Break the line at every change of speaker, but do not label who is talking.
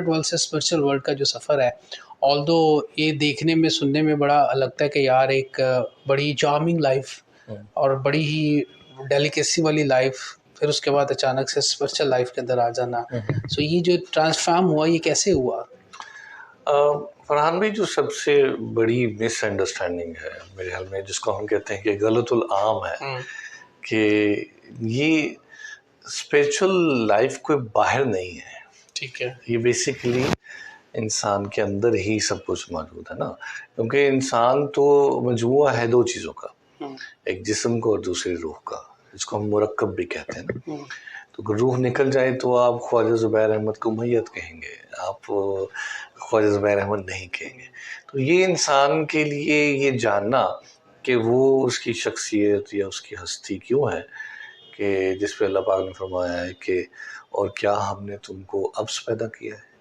World से spiritual world का जो सफ़र है, ऑल्दो ये देखने में सुनने में बड़ा लगता है कि यार एक बड़ी चार्मिंग लाइफ और बड़ी ही डेलिकेसी वाली लाइफ, फिर उसके बाद अचानक से स्पिरिचुअल लाइफ के अंदर आ जाना। सो ये जो ट्रांसफॉर्म हुआ ये कैसे हुआ?
फरहान भाई, जो सबसे बड़ी मिसअंडरस्टैंडिंग है मेरे ख्याल में, जिसको हम कहते हैं कि गलतुल आम है, कि ये स्पिरिचुअल लाइफ कोई बाहर नहीं है।
ठीक है।
ये बेसिकली इंसान के अंदर ही सब कुछ मौजूद है ना, क्योंकि इंसान तो मजमुआ है दो चीज़ों का, एक जिस्म का और दूसरी रूह का, जिसको हम मुरक्कब भी कहते हैं ना। तो अगर रूह निकल जाए तो आप ख्वाजा ज़ुबैर अहमद को मैयत कहेंगे, आप ख्वाजा ज़ुबैर अहमद नहीं कहेंगे। तो ये इंसान के लिए ये जानना कि वो उसकी शख्सियत या उसकी हस्ती क्यों है, कि जिस पे अल्लाह पाक ने फरमाया है कि और क्या हमने तुमको अब्स पैदा किया है,